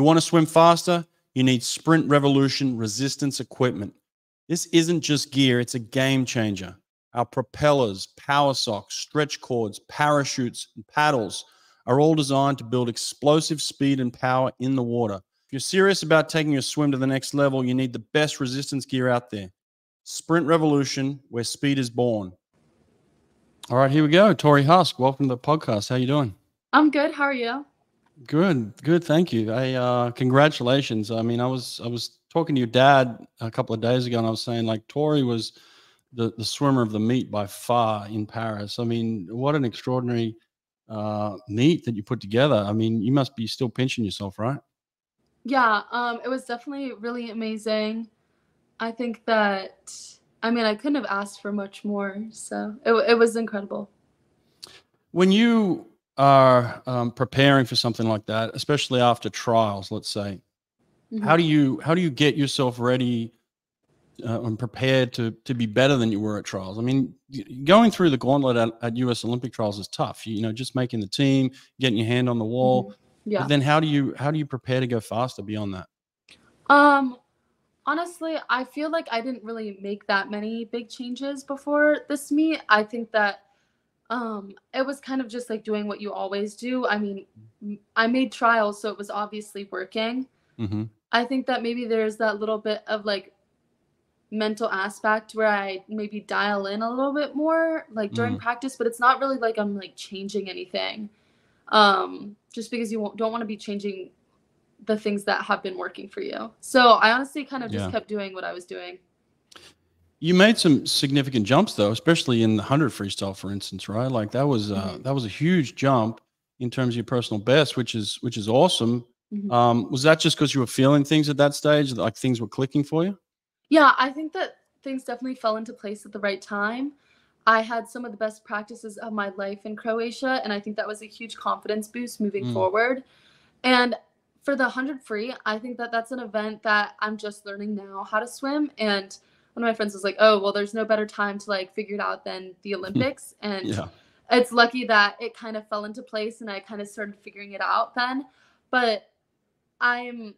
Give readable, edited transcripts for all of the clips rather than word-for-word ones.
You want to swim faster? You need Sprint Revolution resistance equipment. This isn't just gear, it's a game changer. Our propellers, power socks, stretch cords, parachutes, and paddles are all designed to build explosive speed and power in the water. If you're serious about taking your swim to the next level, you need the best resistance gear out there. Sprint Revolution, where speed is born. All right, here we go. Torri Huske, welcome to the podcast. How you doing? I'm good. How are you? Good. Thank you. Congratulations. I mean, I was talking to your dad a couple of days ago, and I was saying like Torri was the swimmer of the meet by far in Paris. I mean, what an extraordinary meet that you put together. I mean, you must be still pinching yourself, right? Yeah, it was definitely really amazing. I think that, I mean, I couldn't have asked for much more. So it was incredible. When you are preparing for something like that, especially after trials, let's say, how do you get yourself ready and prepared to be better than you were at trials? I mean, going through the gauntlet at US Olympic trials is tough. You know, just making the team, getting your hand on the wall. Yeah. But then how do you prepare to go faster beyond that? Honestly, I feel like I didn't really make that many big changes before this meet. I think that it was kind of just like doing what you always do. I mean, I made trials, so it was obviously working. I think that maybe there's that little bit of like mental aspect where I maybe dial in a little bit more like during practice, but it's not really like I'm like changing anything. Just because you don't want to be changing the things that have been working for you. So I honestly kind of just kept doing what I was doing. You made some significant jumps though, especially in the 100 freestyle, for instance, right? Like that was a huge jump in terms of your personal best, which is awesome. Was that just because you were feeling things at that stage, like things were clicking for you? Yeah, I think that things definitely fell into place at the right time. I had some of the best practices of my life in Croatia, and I think that was a huge confidence boost moving forward. And for the 100 free, I think that that's an event that I'm just learning now how to swim. And one of my friends was like, oh, well, there's no better time to like figure it out than the Olympics. And it's lucky that it kind of fell into place and I kind of started figuring it out then. But I'm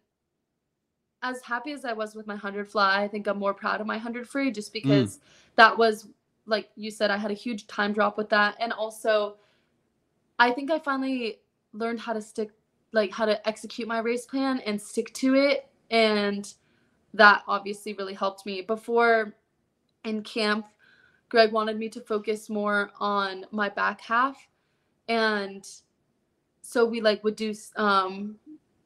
as happy as I was with my 100 fly. I think I'm more proud of my 100 free just because that was, like you said, I had a huge time drop with that. And also, I think I finally learned how to execute my race plan and stick to it. And that obviously really helped me. Before in camp, Greg wanted me to focus more on my back half. And so we like would do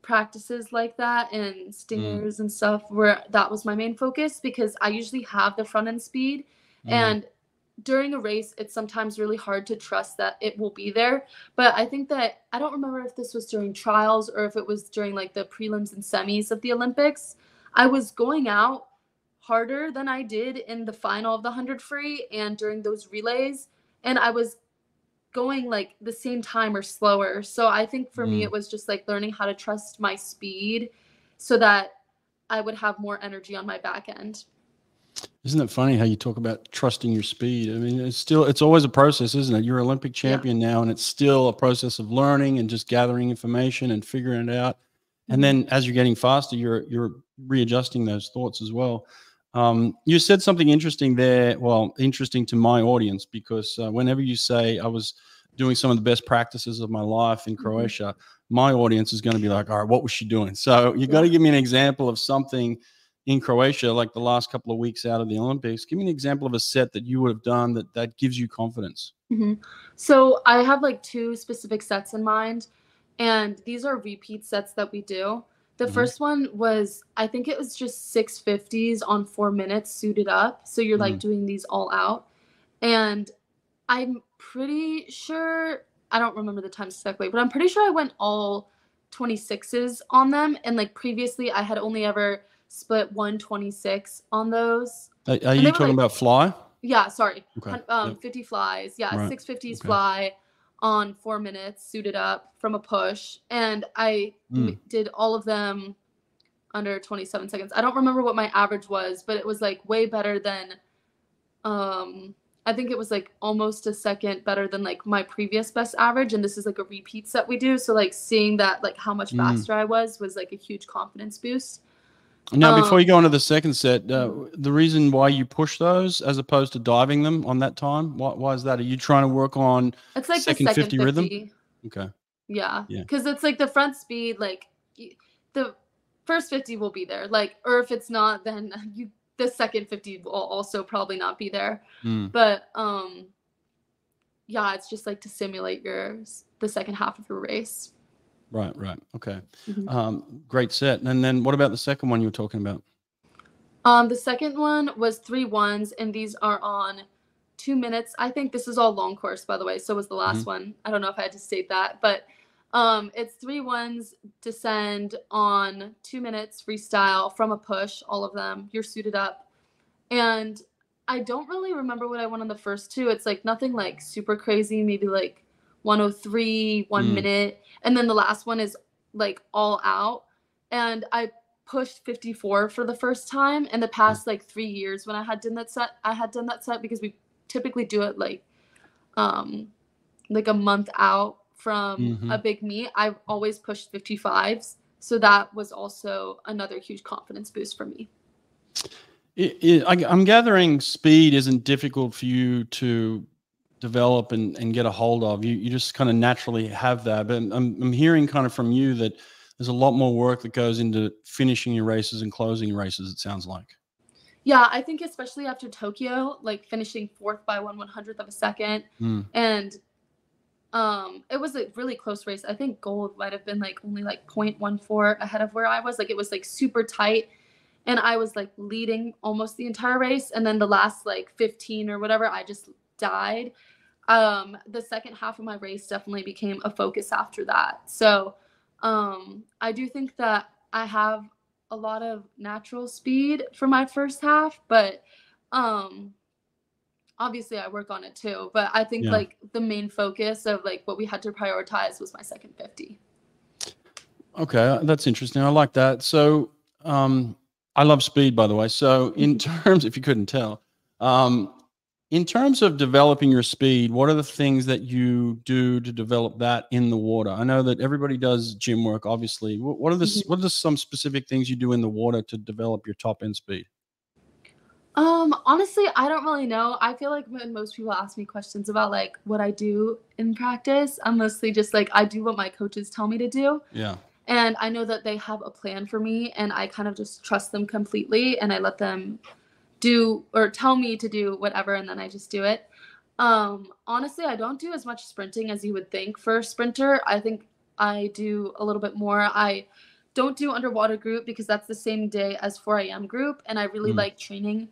practices like that and stingers and stuff where that was my main focus because I usually have the front end speed. And during a race, it's sometimes really hard to trust that it will be there. But I think that, I don't remember if this was during trials or if it was during like the prelims and semis of the Olympics, I was going out harder than I did in the final of the 100 free and during those relays. And I was going like the same time or slower. So I think for me, it was just like learning how to trust my speed so that I would have more energy on my back end. Isn't it funny how you talk about trusting your speed? I mean, it's always a process, isn't it? You're an Olympic champion now, and it's still a process of learning and just gathering information and figuring it out. And then as you're getting faster, you're readjusting those thoughts as well. You said something interesting there. Well, interesting to my audience, because whenever you say I was doing some of the best practices of my life in Croatia, my audience is going to be like, all right, what was she doing? So you got to give me an example of something in Croatia, like the last couple of weeks out of the Olympics. Give me an example of a set that you would have done that gives you confidence. So I have like 2 specific sets in mind, and these are repeat sets that we do. The first one was, I think it was just 650s on 4 minutes suited up. So you're like doing these all out. And I'm pretty sure, I don't remember the times exactly, but I'm pretty sure I went all 26s on them. And like previously I had only ever split 126 on those. Are you talking about fly? Yeah, sorry. Okay. 50 flies. Yeah, right. 650s fly on 4 minutes suited up from a push. And I did all of them under 27 seconds. I don't remember what my average was, but it was like way better than I think it was like almost a second better than like my previous best average. And this is like a repeat set we do. So like seeing that, like how much faster I was like a huge confidence boost. Now, before you go into the second set, the reason why you push those as opposed to diving them on that time, why is that? Are you trying to work on it's like second the second 50 rhythm? Okay. Yeah. Because it's like the front speed, like the first 50 will be there. Like, or if it's not, then the second 50 will also probably not be there. But yeah, it's just like to simulate the second half of your race. Right. Okay. Great set. And then what about the second one you were talking about? The second one was 3 1s, and these are on 2 minutes. I think this is all long course, by the way. So was the last one. I don't know if I had to state that, but it's 3 1s, descend on 2 minutes, freestyle from a push, all of them. You're suited up. And I don't really remember what I won on the first 2. It's like nothing like super crazy, maybe like 103, 1 minute. And then the last one is like all out. And I pushed 54 for the first time. In the past like 3 years when I had done that set, because we typically do it like a month out from a big meet. I've always pushed 55s. So that was also another huge confidence boost for me. I'm gathering speed isn't difficult for you to develop and get a hold of. You just kind of naturally have that. But I'm hearing kind of from you that there's a lot more work that goes into finishing your races and closing your races, it sounds like. Yeah, I think especially after Tokyo, like finishing 4th by 1/100th of a second. And it was a really close race. I think gold might have been like only like 0.14 ahead of where I was. Like it was like super tight. And I was like leading almost the entire race. And then the last like 15 or whatever, I just died. The second half of my race definitely became a focus after that. So I do think that I have a lot of natural speed for my first half, but obviously I work on it too. But I think like the main focus of like what we had to prioritize was my second 50. Okay, that's interesting. I like that. So I love speed, by the way. So in terms, if you couldn't tell, in terms of developing your speed, what are the things that you do to develop that in the water? I know that everybody does gym work, obviously. What are some specific things you do in the water to develop your top end speed? Honestly, I don't really know. I feel like when most people ask me questions about like what I do in practice, I'm mostly just like, I do what my coaches tell me to do. Yeah. And I know that they have a plan for me, and I kind of just trust them completely, and I let them do or tell me to do whatever, and then I just do it. Honestly, I don't do as much sprinting as you would think for a sprinter. I think I do a little bit more. I don't do underwater group because that's the same day as 4 a.m. group, and I really like training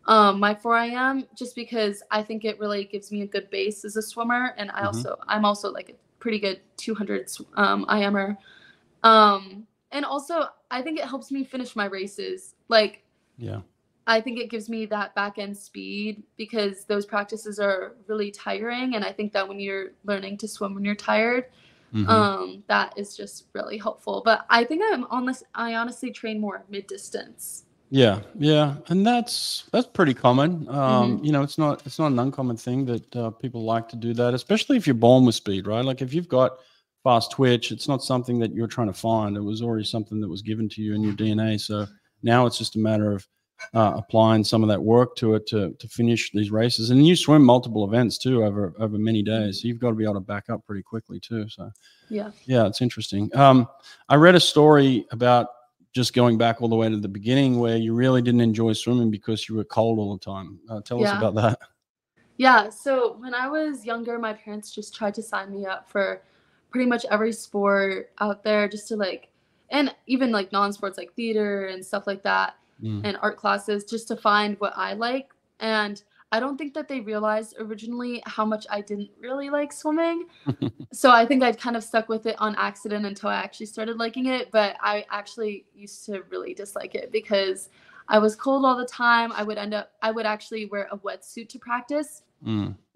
my 4 a.m. just because I think it really gives me a good base as a swimmer, and I'm also like a pretty good 200 IMer. And also I think it helps me finish my races. Like, I think it gives me that back end speed because those practices are really tiring. And I think that when you're learning to swim when you're tired, that is just really helpful. But I think I honestly train more mid distance. Yeah. And that's pretty common. You know, it's not an uncommon thing that people like to do that, especially if you're born with speed, right? Like if you've got fast twitch, it's not something that you're trying to find. It was already something that was given to you in your DNA. So now it's just a matter of applying some of that work to it to finish these races. And you swim multiple events too over many days, so you've got to be able to back up pretty quickly too. So yeah, it's interesting. I read a story about just going back all the way to the beginning where you really didn't enjoy swimming because you were cold all the time. Tell us about that. Yeah, so when I was younger, my parents just tried to sign me up for pretty much every sport out there just to like, and even like non-sports like theater and stuff like that and art classes just to find what I like. And I don't think that they realized originally how much I didn't really like swimming. So I think I'd kind of stuck with it on accident until I actually started liking it. But I actually used to really dislike it because I was cold all the time. I would actually wear a wetsuit to practice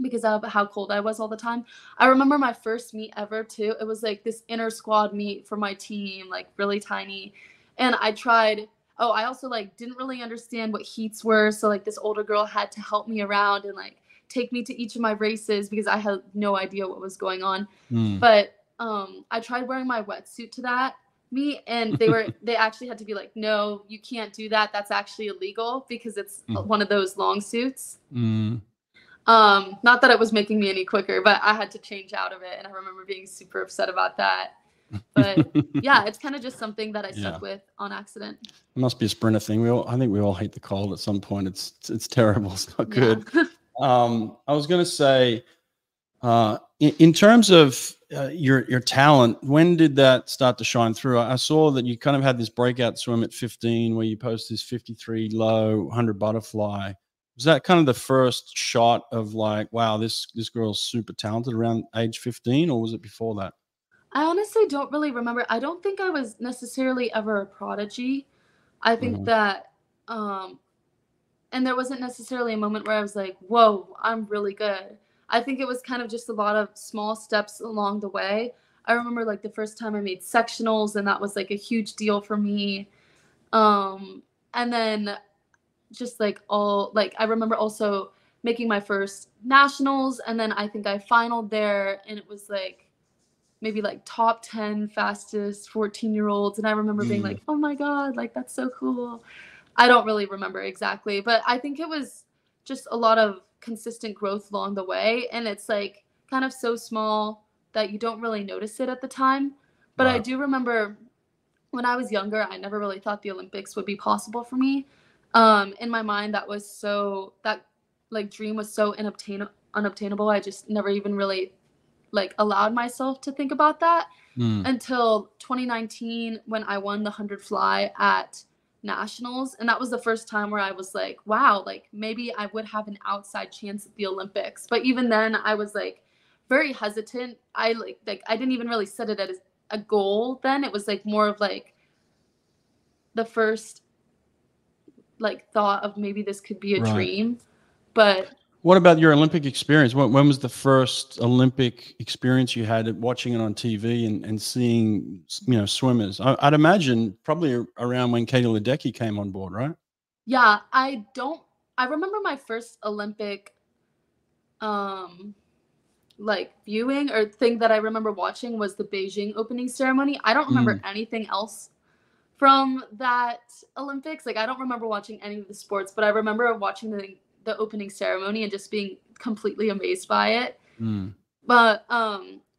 because of how cold I was all the time. I remember my first meet ever too. It was like this inter squad meet for my team, like really tiny. And I also like didn't really understand what heats were. So like this older girl had to help me around and like take me to each of my races because I had no idea what was going on. Mm. But I tried wearing my wetsuit to that meet, and they actually had to be like, no, you can't do that. That's actually illegal because it's one of those long suits. Not that it was making me any quicker, but I had to change out of it, and I remember being super upset about that. But yeah, it's kind of just something that I stuck with on accident. It must be a sprinter thing. I think we all hate the cold at some point. It's terrible. It's not good. I was going to say, in terms of your talent, when did that start to shine through? I saw that you kind of had this breakout swim at 15 where you posted this 53 low 100 butterfly. Was that kind of the first shot of like, wow, this girl's super talented around age 15, or was it before that? I honestly don't really remember. I don't think I was necessarily ever a prodigy. I think that, and there wasn't necessarily a moment where I was like, whoa, I'm really good. I think it was kind of just a lot of small steps along the way. I remember like the first time I made sectionals, and that was like a huge deal for me. And then just like I remember also making my first nationals, and then I think I finaled there, and it was like maybe like top 10 fastest 14-year-olds. And I remember being like, oh my God, like that's so cool. I don't really remember exactly, but I think it was just a lot of consistent growth along the way. And it's like kind of so small that you don't really notice it at the time. But I do remember when I was younger, I never really thought the Olympics would be possible for me. In my mind, that like dream was so unobtainable. I just never even really like allowed myself to think about that until 2019 when I won the 100 fly at nationals. And that was the first time where I was like, wow, like maybe I would have an outside chance at the Olympics. But even then I was like very hesitant. I I didn't even really set it as a goal then. It was like more of like the first like thought of maybe this could be a dream. But what about your Olympic experience? When was the first Olympic experience you had watching it on TV and seeing, swimmers? I'd imagine probably around when Katie Ledecky came on board, right? Yeah, I remember my first Olympic like viewing or thing that I remember watching was the Beijing opening ceremony. I don't remember anything else from that Olympics. Like I don't remember watching any of the sports, but I remember watching the opening ceremony and just being completely amazed by it. But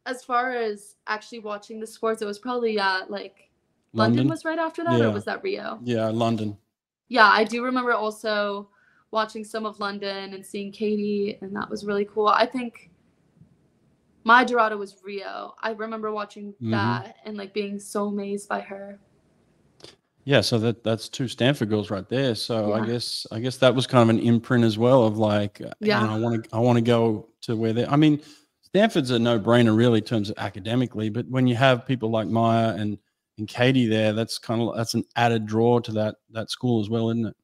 as far as actually watching the sports, it was probably like London was right after that, or was that Rio? Yeah, London. Yeah, I do remember also watching some of London and seeing Katie, and that was really cool. I think my Dirado was Rio. I remember watching that and like being so amazed by her. Yeah, so that's two Stanford girls right there. So I guess that was kind of an imprint as well of like, I want to go to where they. I mean, Stanford's a no-brainer really in terms of academically, but when you have people like Maya and Katie there, that's an added draw to that school as well, isn't it?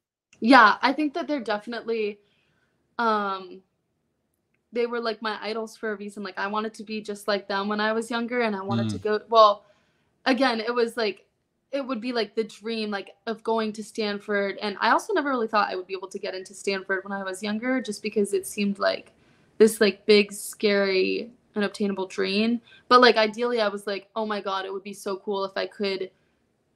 Yeah, I think that they're definitely, they were like my idols for a reason. Like I wanted to be just like them when I was younger, and I wanted to go. Well, again, it was like. It would be like the dream like of going to Stanford. And I also never really thought I would be able to get into Stanford when I was younger, just because it seemed like this like big, scary, unobtainable dream. But like ideally I was like, oh my God, it would be so cool if I could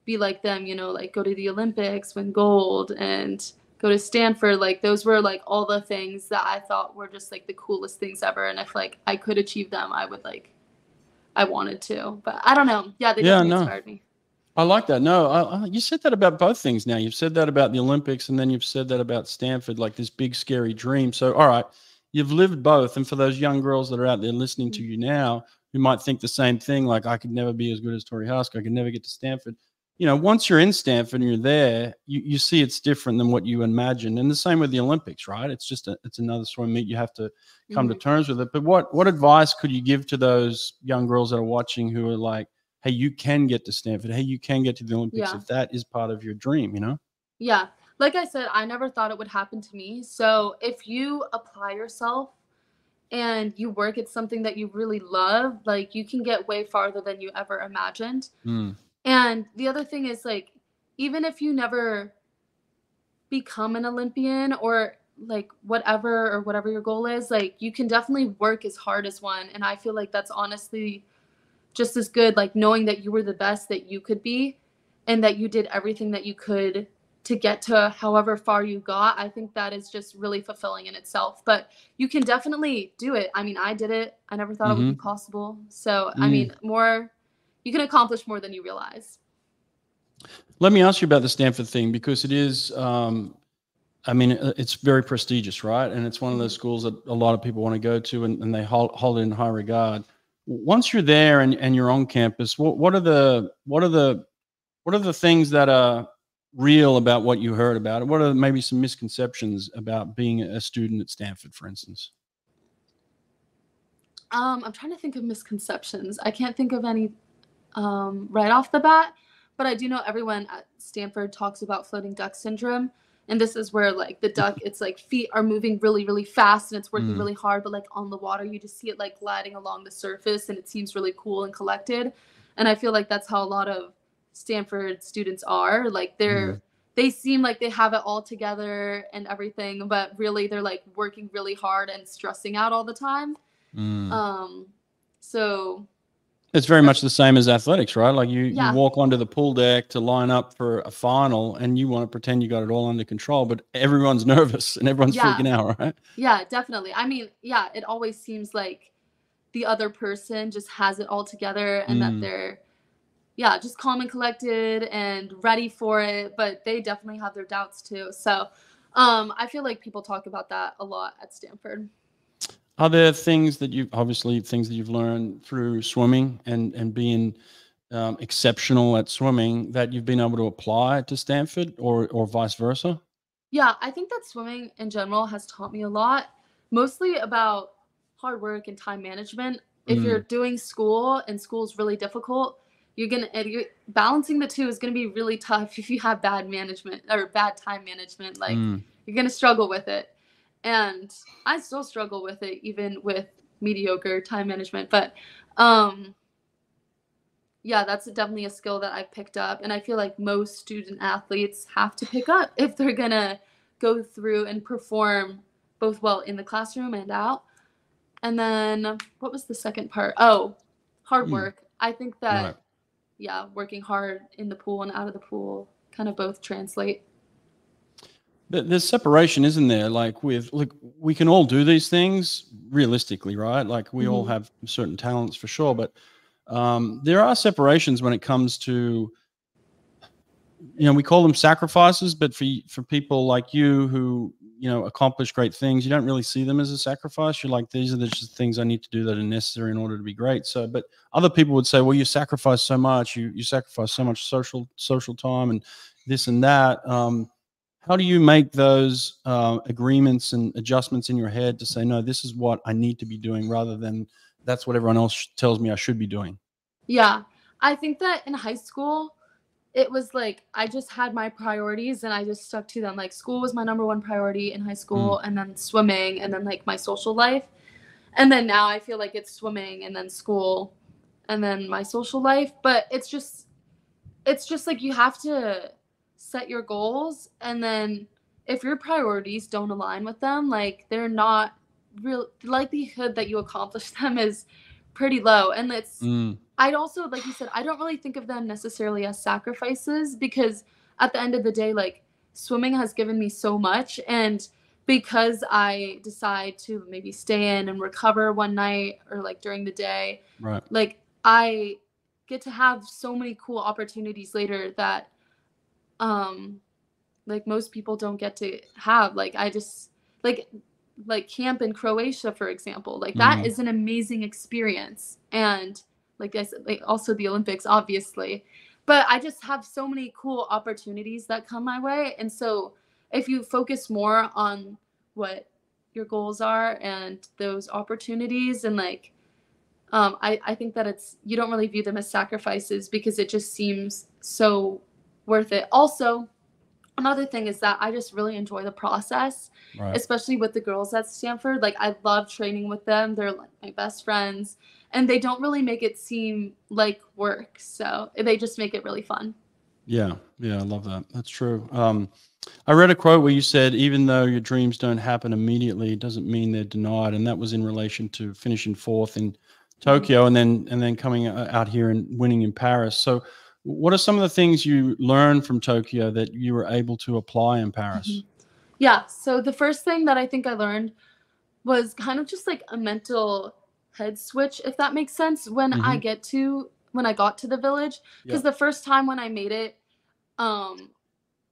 be like them, like go to the Olympics, win gold, and go to Stanford. Like those were like all the things that I thought were just like the coolest things ever. And if like I could achieve them, I would I wanted to. But I don't know. Yeah, they definitely inspired me. I like that. No, you said that about both things now. You've said that about the Olympics, and then you've said that about Stanford, like this big, scary dream. So, all right, you've lived both. And for those young girls that are out there listening to you now who might think the same thing, like I could never be as good as Torri Huske, I could never get to Stanford. Once you're in Stanford and you're there, you see it's different than what you imagined. And the same with the Olympics, right? It's just it's another swim meet. You have to come to terms with it. But what advice could you give to those young girls that are watching who are like, hey, you can get to Stanford. Hey, you can get to the Olympics if that is part of your dream, Yeah. Like I said, I never thought it would happen to me. So if you apply yourself and you work at something that you really love, like you can get way farther than you ever imagined. And the other thing is like, even if you never become an Olympian, or like whatever your goal is, like you can definitely work as hard as one. And I feel like that's honestly just as good, like knowing that you were the best that you could be and that you did everything that you could to get to however far you got. I think that is just really fulfilling in itself. But you can definitely do it. I mean, I did it. I never thought it would be possible. So, I mean, you can accomplish more than you realize. Let me ask you about the Stanford thing, because it is, I mean, it's very prestigious, right? And it's one of those schools that a lot of people want to go to, and they hold it in high regard. Once you're there and you're on campus, what are the things that are real about what you heard about it? What are maybe some misconceptions about being a student at Stanford, for instance? I'm trying to think of misconceptions. I can't think of any right off the bat, but I do know everyone at Stanford talks about floating duck syndrome. And this is where like the duck, it's like feet are moving really, really fast and it's working really hard, but like on the water, you just see it like gliding along the surface and it seems really cool and collected. And I feel like that's how a lot of Stanford students are. Like they seem like they have it all together and everything, but really they're like working really hard and stressing out all the time. So it's very much the same as athletics, right? Like you walk onto the pool deck to line up for a final and you want to pretend you got it all under control, but everyone's nervous and everyone's freaking out, right? Yeah, definitely. I mean, yeah, it always seems like the other person just has it all together and that they're, just calm and collected and ready for it, but they definitely have their doubts too. So I feel like people talk about that a lot at Stanford. Are there things that you've learned through swimming and being exceptional at swimming that you've been able to apply to Stanford or vice versa? Yeah, I think that swimming in general has taught me a lot, mostly about hard work and time management. If you're doing school and school is really difficult, you're balancing the two is gonna be really tough if you have bad management or bad time management. Like you're gonna struggle with it. And I still struggle with it, even with mediocre time management. But that's definitely a skill that I've picked up. And I feel like most student athletes have to pick up if they're going to go through and perform both well in the classroom and out. And then what was the second part? Oh, hard work. I think that, working hard in the pool and out of the pool kind of both translate. There's separation, isn't there? Like we can all do these things realistically, right? Like we all have certain talents for sure, but there are separations when it comes to, we call them sacrifices, but for people like you who, accomplish great things, you don't really see them as a sacrifice. You're like, these are just things I need to do that are necessary in order to be great. So, but other people would say, well, you sacrifice so much, you sacrifice so much social time and this and that. How do you make those agreements and adjustments in your head to say, no, this is what I need to be doing rather than that's what everyone else tells me I should be doing? Yeah, I think that in high school, it was like I just had my priorities and I just stuck to them. Like school was my number one priority in high school and then swimming and then like my social life. And then now I feel like it's swimming and then school and then my social life. But it's just like you have to set your goals, and then if your priorities don't align with them, like they're not real, the likelihood that you accomplish them is pretty low. And it's I'd also, like you said, I don't really think of them necessarily as sacrifices, because at the end of the day, like swimming has given me so much, and because I decide to maybe stay in and recover one night or like during the day, right, like I get to have so many cool opportunities later that like most people don't get to have. Like I just like camp in Croatia, for example, like that is an amazing experience. And like I said, like also the Olympics, obviously, but I just have so many cool opportunities that come my way. And so if you focus more on what your goals are and those opportunities, and like I think that you don't really view them as sacrifices because it just seems so worth it. Also, another thing is that I just really enjoy the process, especially with the girls at Stanford. Like I love training with them. They're like my best friends, and they don't really make it seem like work. So they just make it really fun. Yeah. Yeah. I love that. That's true. I read a quote where you said, even though your dreams don't happen immediately, it doesn't mean they're denied. And that was in relation to finishing fourth in Tokyo and then coming out here and winning in Paris. So what are some of the things you learned from Tokyo that you were able to apply in Paris? Yeah. So the first thing that I think I learned was kind of just like a mental head switch, if that makes sense, when Mm-hmm. I got to the village. Yeah. Because the first time when I made it, um,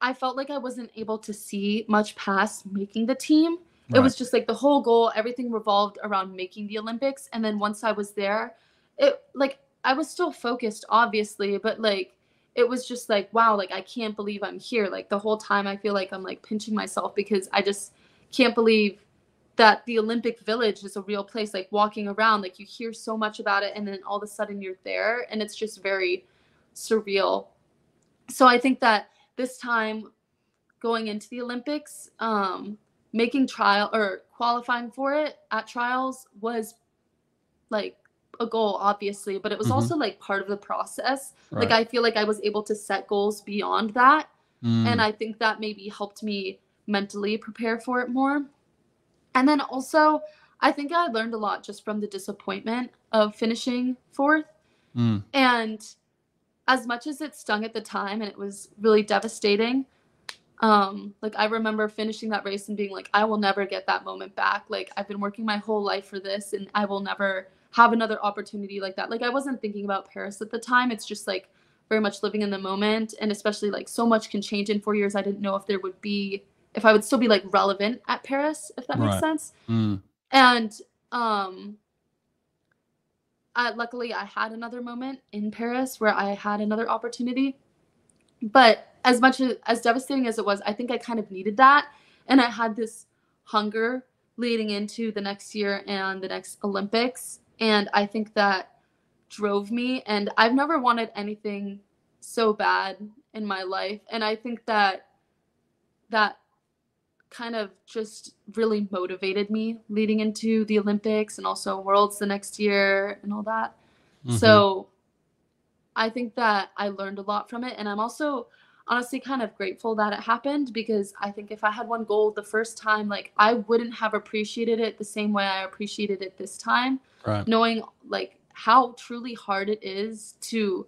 I felt like I wasn't able to see much past making the team. It Right. was just like the whole goal, everything revolved around making the Olympics. And then once I was there, it like I was still focused, obviously, but like it was just like, wow, like I can't believe I'm here. Like the whole time I feel like I'm like pinching myself because I just can't believe that the Olympic Village is a real place. Like walking around, like you hear so much about it, and then all of a sudden you're there, and it's just very surreal. So I think that this time going into the Olympics, making trial or qualifying for it at trials was like a goal, obviously, but it was Mm-hmm. also like part of the process. Like Right. I feel like I was able to set goals beyond that. And Mm. I think that maybe helped me mentally prepare for it more. And then also, I think I learned a lot just from the disappointment of finishing fourth. Mm. And as much as it stung at the time and it was really devastating, like I remember finishing that race and being like, I will never get that moment back. Like I've been working my whole life for this and I will never have another opportunity like that. Like I wasn't thinking about Paris at the time. It's just like very much living in the moment, and especially like so much can change in 4 years. I didn't know if I would still be like relevant at Paris, if that makes Right. sense. Mm. And um luckily I had another moment in Paris where I had another opportunity. But as much as devastating as it was, I think I kind of needed that, and I had this hunger leading into the next year and the next Olympics, and I think that drove me, and I've never wanted anything so bad in my life, and I think that that kind of just really motivated me leading into the Olympics and also Worlds the next year and all that. Mm-hmm. So I think that I learned a lot from it, and I'm also honestly kind of grateful that it happened, because I think if I had one goal the first time, like I wouldn't have appreciated it the same way I appreciated it this time, Right. knowing like how truly hard it is to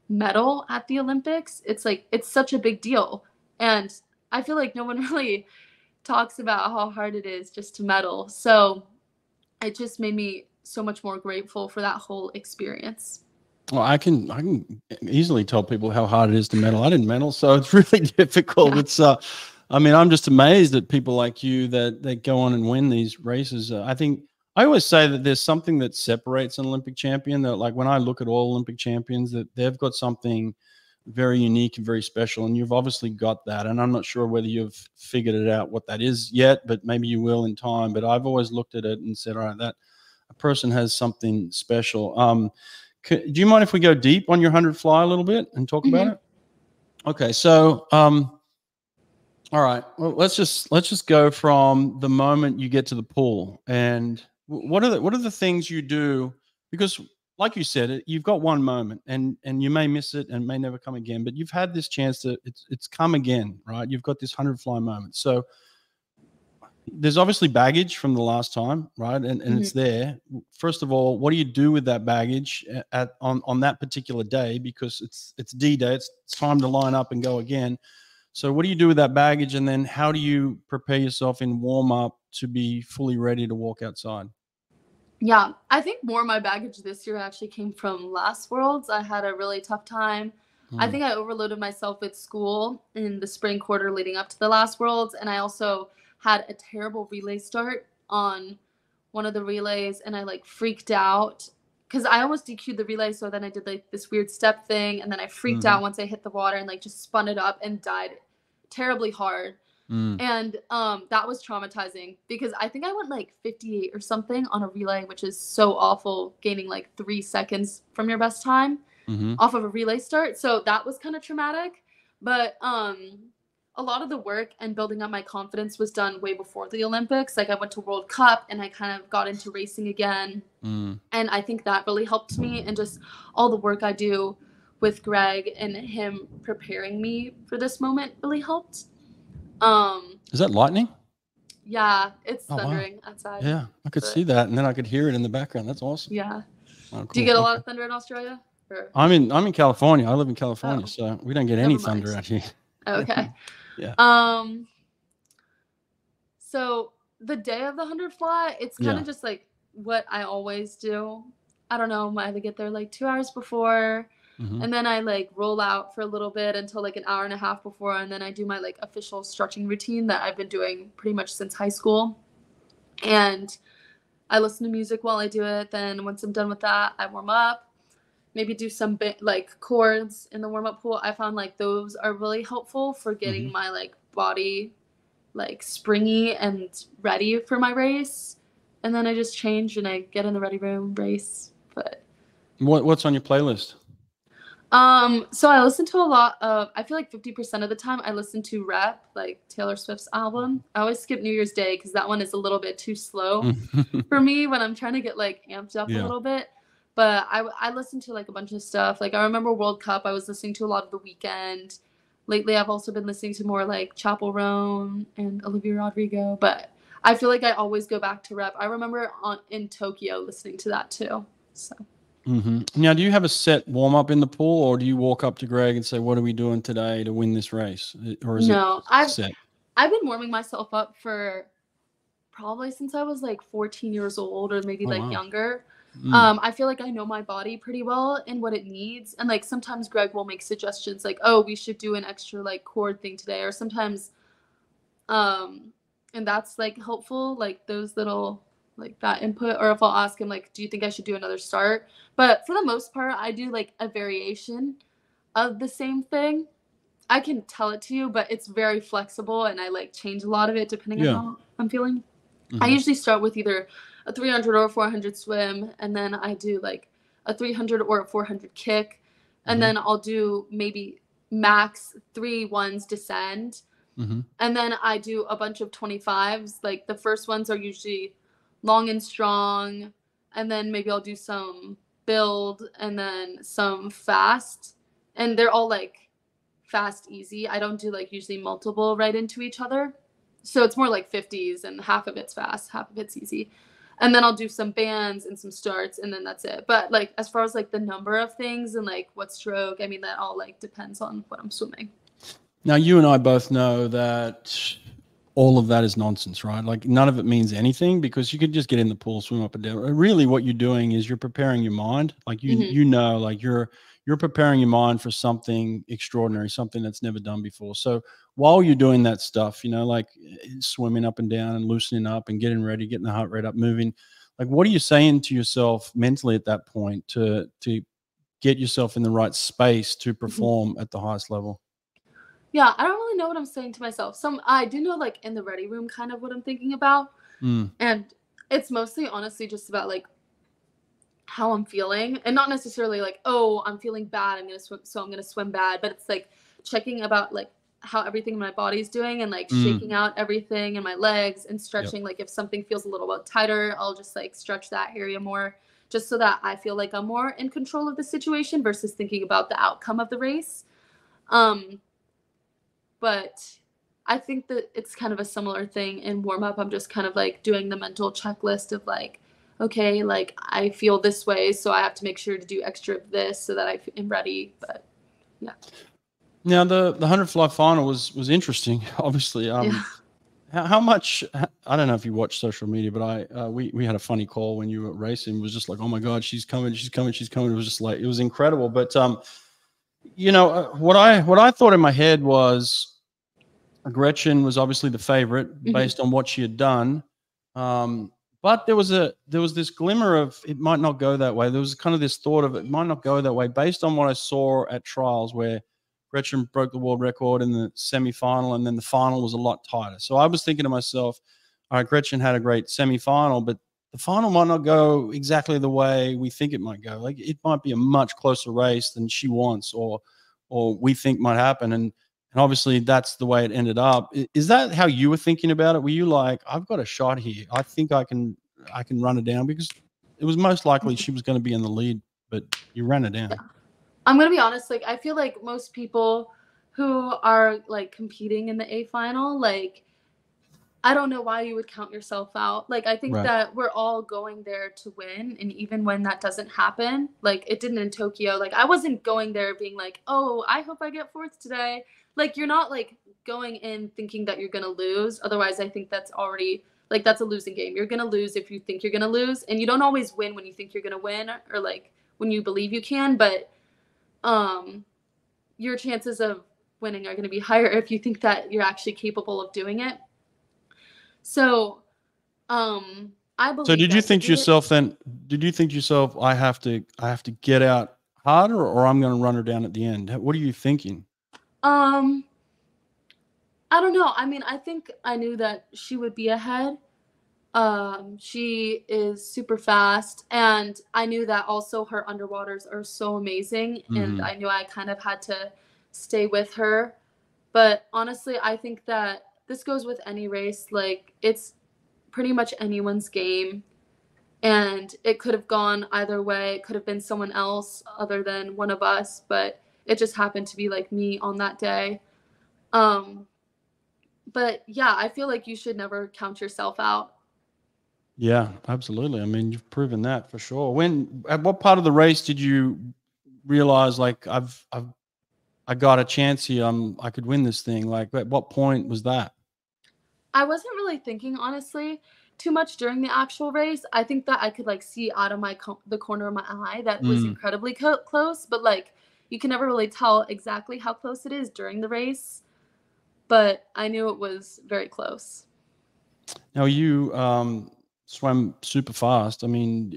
medal at the Olympics. It's like it's such a big deal, and I feel like no one really talks about how hard it is just to medal. So it just made me so much more grateful for that whole experience. Well, I can easily tell people how hard it is to medal. I didn't medal, so it's really difficult. Yeah. I mean, I'm just amazed at people like you that go on and win these races. I think I always say that there's something that separates an Olympic champion. That like when I look at all Olympic champions, that they've got something very unique and very special, and you've obviously got that. And I'm not sure whether you've figured it out what that is yet, but maybe you will in time. But I've always looked at it and said, all right, that a person has something special. Do you mind if we go deep on your 100 fly a little bit and talk about Mhm. it? Okay, so all right, well, let's just go from the moment you get to the pool, and what are the things you do? Because, like you said, you've got one moment, and you may miss it and may never come again, but you've had this chance to it's come again, right? You've got this 100 fly moment, so there's obviously baggage from the last time, right? And Mhm. it's there. First of all, what do you do with that baggage on that particular day? Because it's D-Day, it's time to line up and go again. So what do you do with that baggage? And then how do you prepare yourself in warm up to be fully ready to walk outside? Yeah, I think more of my baggage this year actually came from last Worlds. I had a really tough time. I Mm, think I overloaded myself with school in the spring quarter leading up to the last Worlds, and I also had a terrible relay start on one of the relays, and I like freaked out because I almost DQ'd the relay. So then I did like this weird step thing, and then I freaked mhm, out once I hit the water and like just spun it up and died terribly hard. mm, And that was traumatizing because I think I went like 58 or something on a relay, which is so awful, gaining like 3 seconds from your best time mhm, off of a relay start. So that was kind of traumatic. But a lot of the work and building up my confidence was done way before the Olympics. Like I went to World Cup and I kind of got into racing again. mm, And I think that really helped me, and just all the work I do with Greg and him preparing me for this moment really helped. Is that lightning? Yeah, it's Oh, thundering wow. outside. Yeah, I could see that, and then I could hear it in the background. That's awesome. Yeah. Oh, cool. Do you get a lot of thunder in Australia? Or? I'm in California. I live in California, so we don't get any thunder out here. Okay. Yeah. So the day of the 100 fly, it's kind of just like what I always do. I don't know, I either get there like 2 hours before, and then I like roll out for a little bit until like an hour and a half before, and then I do my like official stretching routine that I've been doing pretty much since high school. And I listen to music while I do it. Then once I'm done with that, I warm up, maybe do some like chords in the warm-up pool. I found like those are really helpful for getting my like body like springy and ready for my race. And then I just change and I get in the ready room, race. But what's on your playlist? So I listen to a lot of, I feel like 50% of the time I listen to Rep, like Taylor Swift's album. I always skip New Year's Day because that one is a little bit too slow for me when I'm trying to get like amped up a little bit. But I listen to like a bunch of stuff. Like I remember World Cup, I was listening to a lot of The Weeknd. Lately, I've also been listening to more like Chappell Roan and Olivia Rodrigo. But I feel like I always go back to Rep. I remember in Tokyo listening to that too. So. Now, do you have a set warm up in the pool, or do you walk up to Greg and say, "What are we doing today to win this race?" Or is it set? I've been warming myself up for probably since I was like 14 years old, or maybe younger. I feel like I know my body pretty well and what it needs. And like sometimes Greg will make suggestions like, "Oh, we should do an extra like cord thing today," or sometimes, and that's like helpful, like those little like that input. Or if I'll ask him like, "Do you think I should do another start?" But for the most part, I do like a variation of the same thing. I can tell it to you, but it's very flexible and I like change a lot of it depending on how I'm feeling. I usually start with either a 300 or a 400 swim, and then I do like a 300 or a 400 kick, and then I'll do maybe max 3 ones descend, and then I do a bunch of 25s. Like the first ones are usually long and strong, and then maybe I'll do some build and then some fast, and they're all like fast easy. I don't do like usually multiple right into each other. So it's more like 50s and half of it's fast, half of it's easy. And then I'll do some bands and some starts, and then that's it. But like as far as like the number of things and like what stroke, I mean, that all like depends on what I'm swimming. Now, you and I both know that all of that is nonsense, right? Like none of it means anything, because you could just get in the pool, swim up and down. Really what you're doing is you're preparing your mind. Like you know, like you're preparing your mind for something extraordinary, something that's never done before. So while you're doing that stuff, you know, like swimming up and down and loosening up and getting ready, getting the heart rate up, moving, like what are you saying to yourself mentally at that point to get yourself in the right space to perform at the highest level? Yeah, I don't really know what I'm saying to myself. I do know like in the ready room kind of what I'm thinking about. And it's mostly honestly just about like how I'm feeling, and not necessarily like, oh, I'm feeling bad, I'm gonna swim, so I'm gonna swim bad. But it's like checking about like how everything in my body's doing, and like shaking out everything in my legs and stretching. Like if something feels a little bit tighter, I'll just like stretch that area more, just so that I feel like I'm more in control of the situation versus thinking about the outcome of the race. But I think that it's kind of a similar thing in warm up. I'm just kind of like doing the mental checklist of like, okay, like I feel this way, so I have to make sure to do extra of this so that I am ready. But yeah. Now the 100 fly final was interesting, obviously. How much, I don't know if you watch social media, but we had a funny call when you were racing. It was just like, oh my God, she's coming. It was just like, it was incredible. But you know, what I thought in my head was Gretchen was obviously the favorite based on what she had done. But there was this glimmer of it might not go that way. There was kind of this thought of it might not go that way based on what I saw at trials, where Gretchen broke the world record in the semifinal, and then the final was a lot tighter. So I was thinking to myself, all right, Gretchen had a great semifinal, but the final might not go exactly the way we think it might go. Like it might be a much closer race than she wants or we think might happen. And obviously that's the way it ended up. Is that how you were thinking about it? Were you like, I've got a shot here. I think I can run it down? Because it was most likely she was going to be in the lead, but you ran it down. I'm gonna be honest, like I feel like most people who are like competing in the A final, like I don't know why you would count yourself out. Like I think Right. that we're all going there to win, and even when that doesn't happen, like it didn't in Tokyo, like I wasn't going there being like, "Oh, I hope I get fourth today." Like you're not like going in thinking that you're going to lose. Otherwise, I think that's already like that's a losing game. You're going to lose if you think you're going to lose, and you don't always win when you think you're going to win or like when you believe you can, but um your chances of winning are going to be higher if you think that you're actually capable of doing it. So, I So believed did you I could think to do it. yourself then, did you think to yourself, I have to get out harder or I'm going to run her down at the end? What are you thinking? Um, I don't know. I mean, I think I knew that she would be ahead. She is super fast, and I knew that also her underwaters are so amazing, and Hmm. I knew I kind of had to stay with her. But honestly, I think that this goes with any race. Like, it's pretty much anyone's game. And it could have gone either way. It could have been someone else other than one of us, but it just happened to be like me on that day. Um, but yeah, I feel like you should never count yourself out. Yeah, absolutely. I mean, you've proven that for sure. At what part of the race did you realize like I got a chance here? I could win this thing. Like, at what point was that? I wasn't really thinking honestly too much during the actual race. I think that I could like see out of the corner of my eye that it was Mm. incredibly close, but like you can never really tell exactly how close it is during the race, but I knew it was very close. Now you swam super fast. I mean,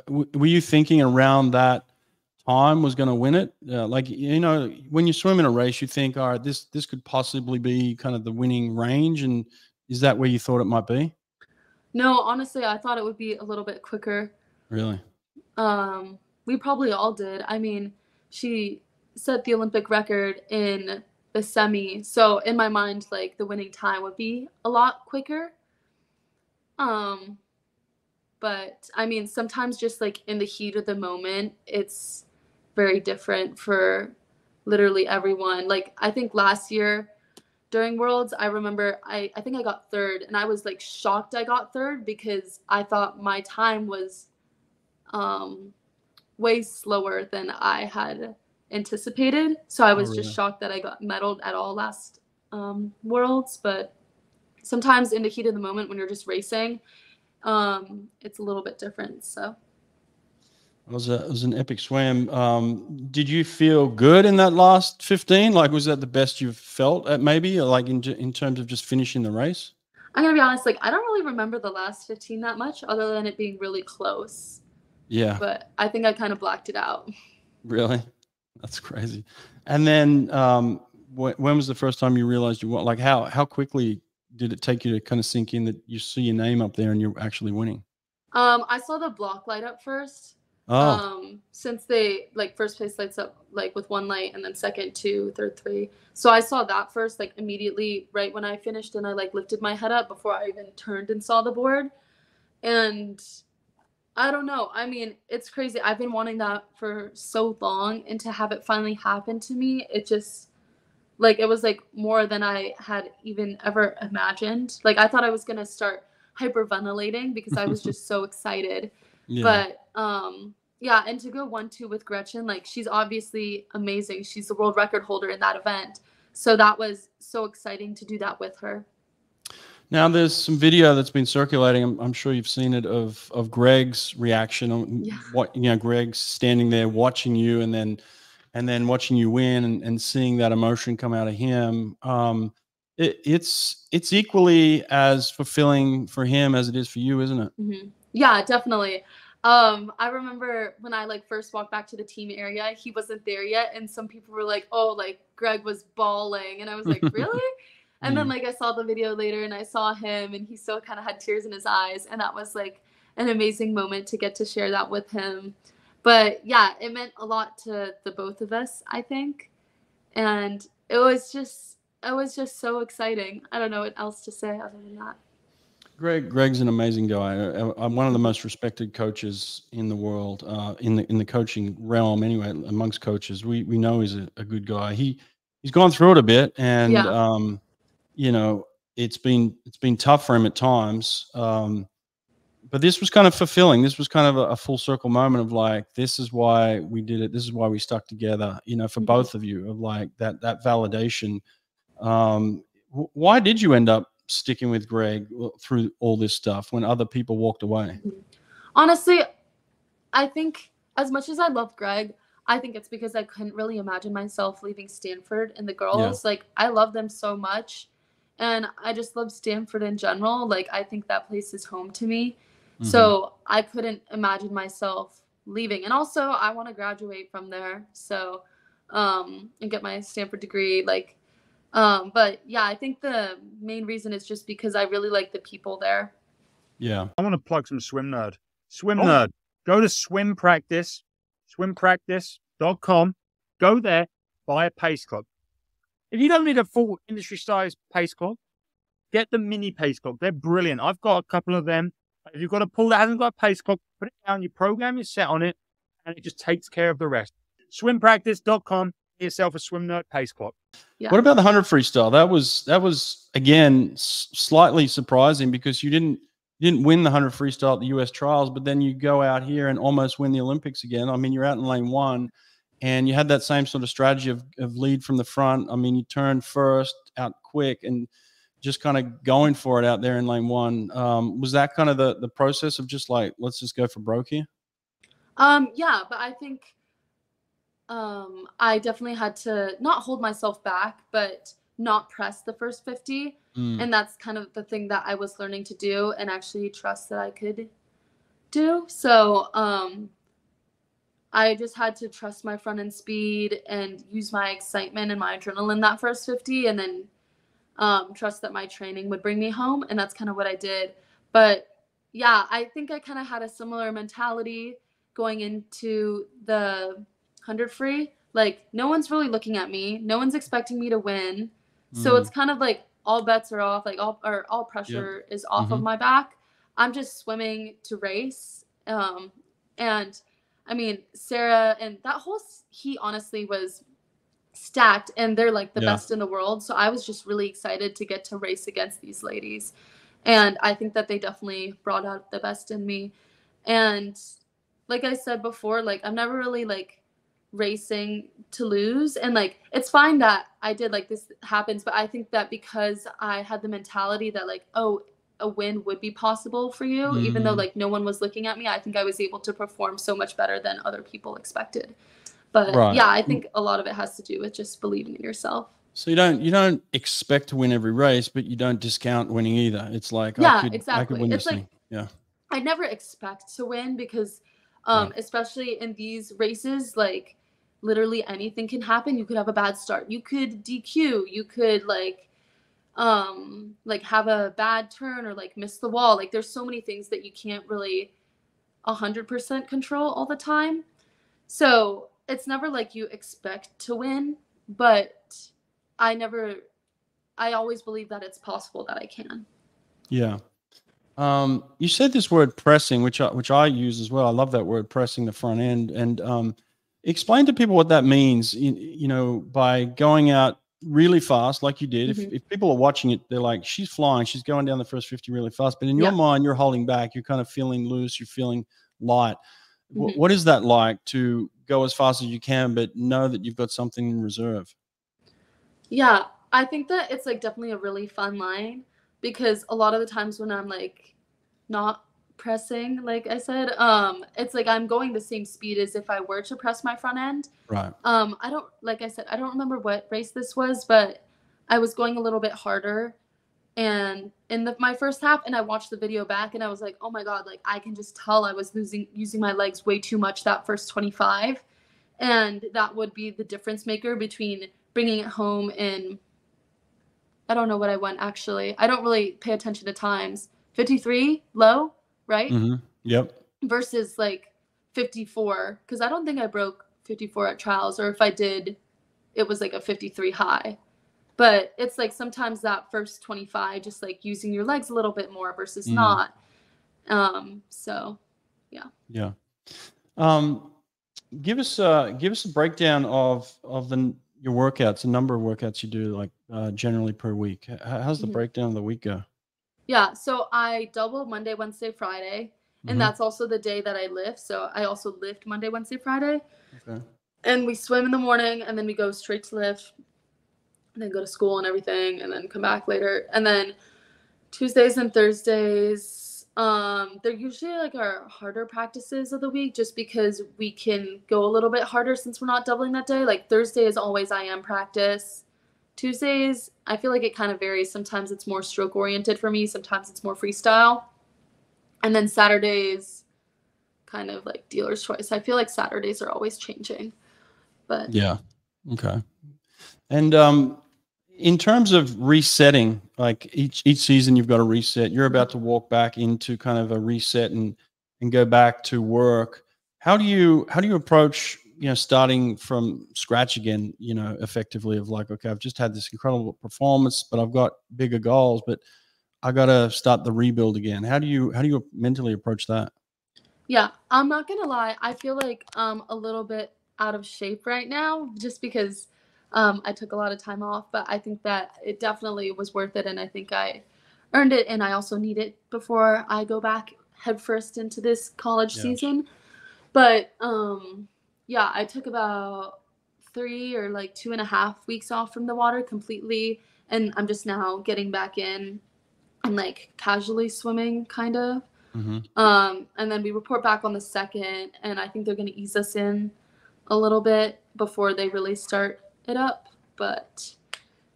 were you thinking around that time was going to win it? Like, when you swim in a race, you think, all right, this could possibly be kind of the winning range, and is that where you thought it might be? No, honestly, I thought it would be a little bit quicker. Really? We probably all did. I mean, she set the Olympic record in the semi, so in my mind, like the winning time would be a lot quicker. Um, but I mean, sometimes just like in the heat of the moment, it's very different for literally everyone. Like I think last year during Worlds, I remember I think I got third, and I was like shocked I got third because I thought my time was um way slower than I had anticipated. So I Oh, was just really? shocked that I got medaled at all last Worlds. But sometimes in the heat of the moment when you're just racing, it's a little bit different. So It was an epic swim. Did you feel good in that last 15? Like, was that the best you've felt at maybe, or like in terms of just finishing the race? I'm gonna be honest, like I don't really remember the last 15 that much, other than it being really close. Yeah, But I think I kind of blacked it out. really. That's crazy. And then, when was the first time you realized you won? Like, how quickly did it take you to kind of sink in that you see your name up there and you're actually winning? I saw the block light up first. Oh, Since they like first place lights up like with one light and then second two, third three. So I saw that first, like immediately right when I finished, and I like lifted my head up before I even turned and saw the board. And I don't know. I mean, it's crazy. I've been wanting that for so long, and to have it finally happen to me, it just like it was like more than I had even ever imagined. Like I thought I was gonna start hyperventilating because I was just so excited. yeah. But yeah, and to go 1-2 with Gretchen, like she's obviously amazing. She's the world record holder in that event. So that was so exciting to do that with her. Now, there's some video that's been circulating. I'm sure you've seen it of Greg's reaction on Yeah. what Greg's standing there watching you, and then watching you win, and seeing that emotion come out of him. It's equally as fulfilling for him as it is for you, isn't it? Yeah, definitely. I remember when I like first walked back to the team area, he wasn't there yet, and some people were like, "Oh, like Greg was bawling," and I was like, "Really?" And then Mm. like I saw the video later, and I saw him, and he still kind of had tears in his eyes, and that was like an amazing moment to get to share that with him. But yeah, it meant a lot to the both of us, I think, and it was just so exciting. I don't know what else to say other than that. Greg's an amazing guy. I'm one of the most respected coaches in the world, in the coaching realm. Anyway, amongst coaches, we know he's a good guy. He's gone through it a bit, and Yeah. you know, it's been tough for him at times. But this was kind of fulfilling. This was kind of a full circle moment of like, this is why we did it. This is why we stuck together. You know, for both of you, of like that validation. Why did you end up sticking with Greg through all this stuff when other people walked away? Honestly, I think as much as I love Greg, I think it's because I couldn't really imagine myself leaving Stanford and the girls. Yeah. Like, I love them so much, and I just love Stanford in general. Like, I think that place is home to me. So I couldn't imagine myself leaving. And also, I want to graduate from there, so and get my Stanford degree. Like, but yeah, I think the main reason is just because I really like the people there. Yeah. I want to plug some SWIMNERD. SWIMNERD. Go to swim practice, swimpractice.com. Go there, buy a pace clock. If you don't need a full industry size pace clock, get the mini pace clock. They're brilliant. I've got a couple of them. If you've got a pool that hasn't got a pace clock, put it down, you program your set on it, and it just takes care of the rest. Swimpractice.com, get yourself a SWIMNERD pace clock. Yeah. What about the 100 freestyle? That was again slightly surprising because you didn't win the 100 freestyle at the US trials, but then you go out here and almost win the Olympics again. I mean, you're out in lane 1 and you had that same sort of strategy of lead from the front. I mean, you turned first out quick and just kind of going for it out there in lane 1. Was that kind of the process of just like, let's just go for broke here? Yeah, but I think I definitely had to not hold myself back, but not press the first 50. And that's kind of the thing that I was learning to do and actually trust that I could do. So I just had to trust my front end speed and use my excitement and my adrenaline that first 50, and then trust that my training would bring me home. And that's kind of what I did. But yeah, I think I kind of had a similar mentality going into the 100 free. Like, no one's really looking at me. No one's expecting me to win. So it's kind of like all bets are off, like all pressure is off of my back. I'm just swimming to race. And I mean, Sarah and that whole heat honestly was stacked, and they're like the best in the world. So I was just really excited to get to race against these ladies. And I think that they definitely brought out the best in me. And like I said before, like I'm never really like racing to lose, and like it's fine that I did, like this happens, but I think that because I had the mentality that like, oh, a win would be possible for you, even though like no one was looking at me, I think I was able to perform so much better than other people expected. But yeah, I think a lot of it has to do with just believing in yourself. So you don't expect to win every race, but you don't discount winning either. It's like, exactly. I could win It's this like, thing. Yeah. I never expect to win because especially in these races, like literally anything can happen. You could have a bad start. You could DQ. You could like have a bad turn or like miss the wall. Like there's so many things that you can't really 100% control all the time. So it's never like you expect to win, but I always believe that it's possible that I can. Yeah. You said this word pressing, which I use as well. I love that word, pressing the front end. And explain to people what that means, you know, by going out really fast like you did. If people are watching it, they're like, she's flying, she's going down the first 50 really fast. But in your mind, you're holding back. You're kind of feeling loose. You're feeling light. What is that like to go as fast as you can, but know that you've got something in reserve? Yeah, I think that it's like definitely a really fun line, because a lot of the times when I'm like not pressing, like I said, it's like I'm going the same speed as if I were to press my front end. Right. I don't, like I said, I don't remember what race this was, but I was going a little bit harder and in my first half, and I watched the video back and I was like, oh my God, like I can just tell I was using my legs way too much that first 25. And that would be the difference maker between bringing it home in, I don't know what I went actually. I don't really pay attention to times. 53 low, right? Yep. Versus like 54, because I don't think I broke 54 at trials, or if I did, it was like a 53 high. But it's like sometimes that first 25, just like using your legs a little bit more versus not. So yeah. Yeah. Give us a breakdown of your workouts, the number of workouts you do, like generally per week. How's the breakdown of the week go? Yeah, so I double Monday, Wednesday, Friday, and that's also the day that I lift. So I also lift Monday, Wednesday, Friday. Okay. And we swim in the morning, and then we go straight to lift, and then go to school and everything, and then come back later. And then Tuesdays and Thursdays, they're usually like our harder practices of the week, just because we can go a little bit harder since we're not doubling that day. Like Thursday is always IM practice. Tuesdays, I feel like it kind of varies. Sometimes it's more stroke oriented for me. Sometimes it's more freestyle. And then Saturdays, kind of like dealer's choice. I feel like Saturdays are always changing. But yeah. Okay. And in terms of resetting, like each season you've got to reset. You're about to walk back into kind of a reset and go back to work. How do you approach, starting from scratch again, effectively, of like, okay, I've just had this incredible performance, but I've got bigger goals, but I got to start the rebuild again. How do you mentally approach that? Yeah, I'm not going to lie. I feel like I'm a little bit out of shape right now just because I took a lot of time off, but I think that it definitely was worth it. And I think I earned it. And I also need it before I go back headfirst into this college season. But yeah, I took about 3 or like 2.5 weeks off from the water completely. And I'm just now getting back in and like casually swimming kind of. And then we report back on the 2nd, and I think they're going to ease us in a little bit before they really start it up. But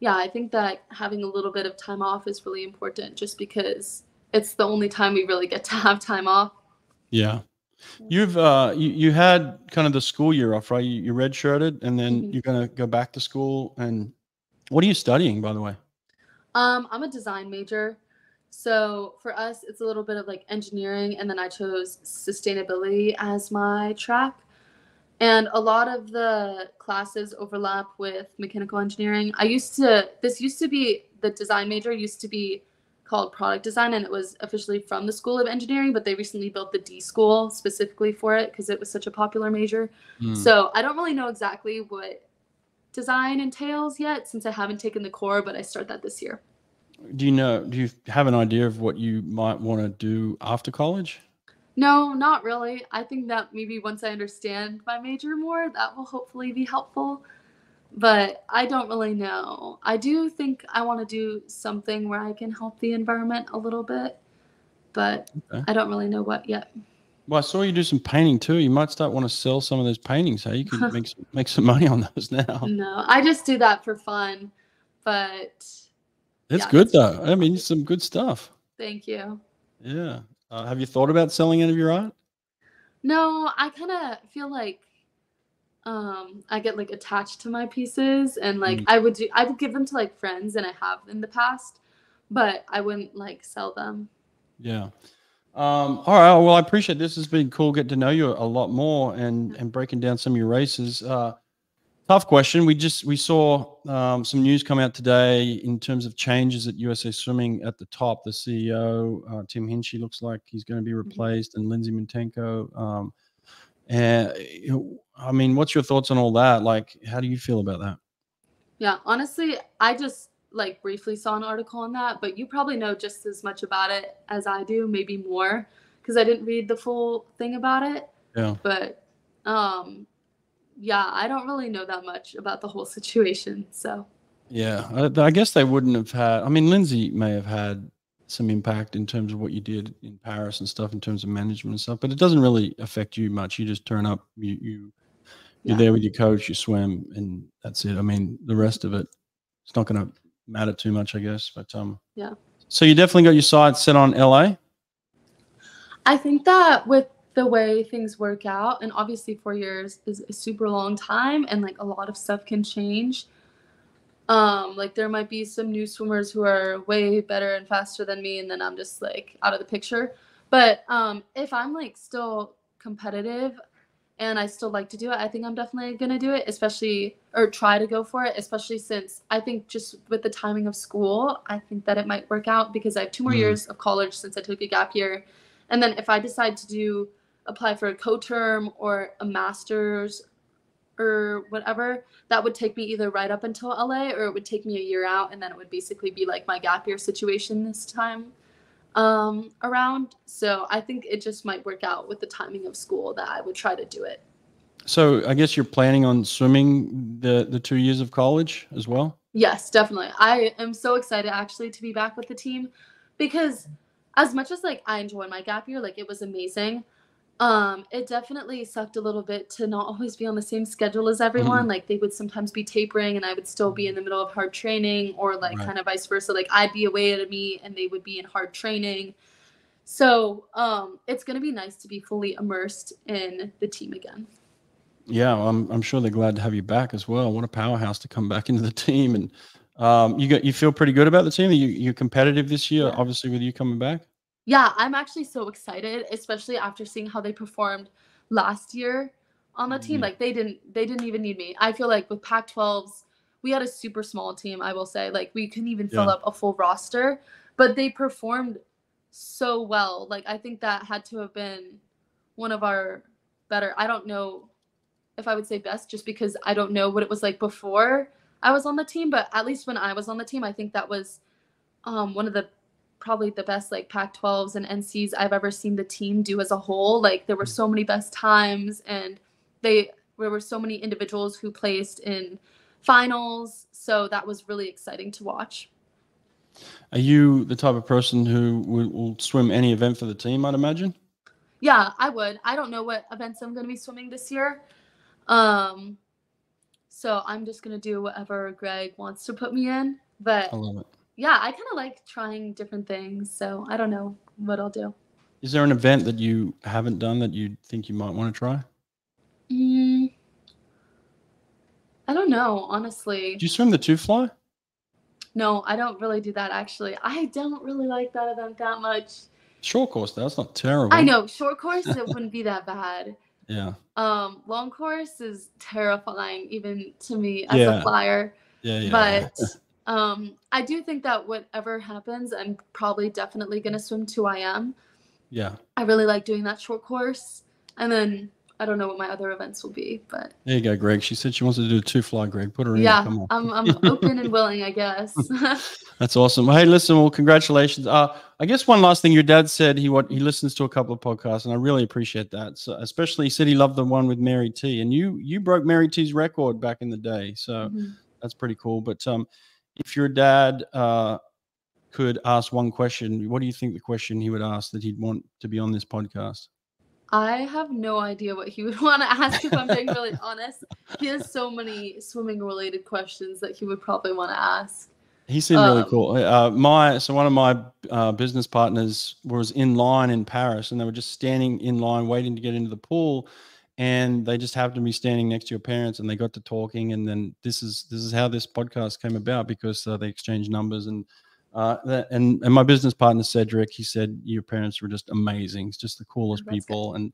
yeah, I think that having a little bit of time off is really important, just because it's the only time we really get to have time off. Yeah. You've you had kind of the school year off, right? You redshirted, and then you're going to go back to school. And what are you studying, by the way? I'm a design major. So for us, it's a little bit of like engineering, and then I chose sustainability as my track. And a lot of the classes overlap with mechanical engineering. This used to be, the design major used to be called product design, and it was officially from the School of Engineering, but they recently built the D School specifically for it because it was such a popular major. So I don't really know exactly what design entails yet, since I haven't taken the core, but I start that this year. Do you have an idea of what you might want to do after college? No, not really. I think that maybe once I understand my major more, that will hopefully be helpful. But I don't really know. I do think I want to do something where I can help the environment a little bit, but I don't really know what yet. Well, I saw you do some painting too. You might want to sell some of those paintings. Hey, you can make some money on those now. No, I just do that for fun. But it's good though. I mean, some good stuff. Thank you. Yeah. Have you thought about selling any of your art? No, I kind of feel like I get like attached to my pieces, and like I would give them to like friends, and I have in the past, but I wouldn't like sell them. Yeah. All right. Well, I appreciate this. It's been cool getting to know you a lot more and breaking down some of your races. Tough question. We saw some news come out today in terms of changes at USA Swimming at the top. The CEO, Tim Hinchy, looks like he's going to be replaced, and Lindsay Mintenko. And I mean, what's your thoughts on all that? Like, how do you feel about that? Yeah, honestly, I just like briefly saw an article on that, but you probably know just as much about it as I do, maybe more, because I didn't read the full thing about it. Yeah. But yeah, I don't really know that much about the whole situation. So yeah, I guess they wouldn't have had. I mean, Lindsay may have had some impact in terms of what you did in Paris and stuff, in terms of management and stuff, but it doesn't really affect you much. You just turn up, you're there with your coach, you swim, and that's it. I mean, the rest of it, it's not going to matter too much, I guess. But yeah. So you definitely got your sights set on LA? I think that with the way things work out, and obviously 4 years is a super long time, and like a lot of stuff can change. Like there might be some new swimmers who are way better and faster than me, and then I'm just like out of the picture. But if I'm like still competitive and I still like to do it, I think I'm definitely gonna do it, especially or try to go for it, especially since I think just with the timing of school, I think that it might work out because I have 2 more years of college since I took a gap year. And then if I decide to apply for a co-term or a master's or whatever, that would take me either right up until LA or it would take me a year out, and then it would basically be like my gap year situation this time around. So I think it just might work out with the timing of school that I would try to do it. So I guess you're planning on swimming the 2 years of college as well? Yes, definitely. I am so excited actually to be back with the team because as much as like I enjoyed my gap year, like it was amazing. It definitely sucked a little bit to not always be on the same schedule as everyone. Like they would sometimes be tapering and I would still be in the middle of hard training, or like kind of vice versa. Like I'd be away at a meet and they would be in hard training. So it's going to be nice to be fully immersed in the team again. Yeah, I'm sure they're glad to have you back as well. What a powerhouse to come back into the team. And you feel pretty good about the team? You're competitive this year, obviously, with you coming back? Yeah, I'm actually so excited, especially after seeing how they performed last year on the team. Like they didn't even need me. I feel like with Pac-12s, we had a super small team, I will say. Like we couldn't even fill up a full roster, but they performed so well. Like I think that had to have been one of our better. I don't know if I would say best just because I don't know what it was like before I was on the team, but at least when I was on the team, I think that was one of the probably the best like Pac-12s and NCs I've ever seen the team do as a whole. Like there were so many best times and there were so many individuals who placed in finals. So that was really exciting to watch. Are you the type of person who will swim any event for the team, I'd imagine? Yeah, I would. I don't know what events I'm going to be swimming this year. So I'm just going to do whatever Greg wants to put me in. But I love it. Yeah, I kind of like trying different things, so I don't know what I'll do. Is there an event that you haven't done that you think you might want to try? I don't know, honestly. Do you swim the two fly? No, I don't really do that, actually. I don't really like that event that much. Short course, though. That's not terrible. I know. Short course, it wouldn't be that bad. Yeah. Long course is terrifying, even to me as a flyer. But I do think that whatever happens, I'm probably definitely going to swim 2 IM. Yeah. I really like doing that short course. And then I don't know what my other events will be, but there you go, Greg. She said she wants to do a 2 fly, Greg. Put her in. Yeah, Come on. I'm open and willing, I guess. That's awesome. Hey, listen, well, congratulations. I guess one last thing, your dad said he listens to a couple of podcasts, and I really appreciate that. So especially he said he loved the one with Mary T, and you broke Mary T's record back in the day. So that's pretty cool. But if your dad could ask one question, what do you think the question he would ask that he'd want to be on this podcast? I have no idea what he would want to ask, if I'm being really honest. He has so many swimming-related questions that he would probably want to ask. He seemed really cool. So one of my business partners was in line in Paris, and they were just standing in line waiting to get into the pool, and they just happened to be standing next to your parents, and they got to talking, and then this is how this podcast came about, because they exchanged numbers, and my business partner Cedric, he said your parents were just amazing. It's just the coolest people, and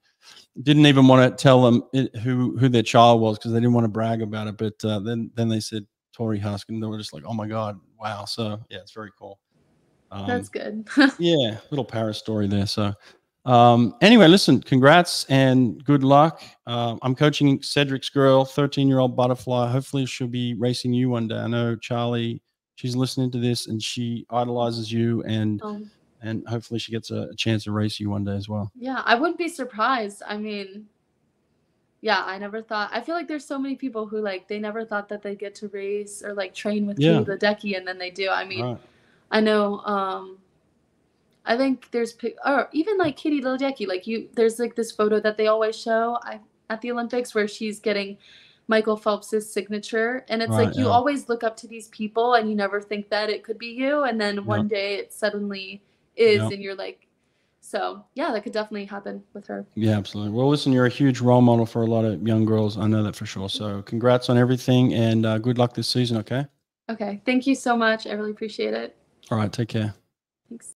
didn't even want to tell them who their child was because they didn't want to brag about it. But then they said Torri Huske, and they were just like, oh my god, wow. So yeah, it's very cool. That's good. Yeah, little Paris story there. So anyway, listen, congrats and good luck. I'm coaching Cedric's girl, 13-year-old butterfly. Hopefully she'll be racing you one day. I know Charlie, she's listening to this and she idolizes you, and hopefully she gets a chance to race you one day as well. Yeah, I wouldn't be surprised. I mean, yeah, I never thought. I feel like there's so many people who they never thought that they'd get to race or train with Katie Ledecky, and then they do. I mean, I know. I think there's or even Katie Ledecky. There's this photo that they always show at the Olympics where she's getting Michael Phelps's signature, and it's you always look up to these people and you never think that it could be you, and then one day it suddenly is, and you're so yeah, that could definitely happen with her. Yeah, absolutely. Well, listen, you're a huge role model for a lot of young girls. I know that for sure. So congrats on everything, and good luck this season. Okay. Thank you so much. I really appreciate it. All right, take care. Thanks.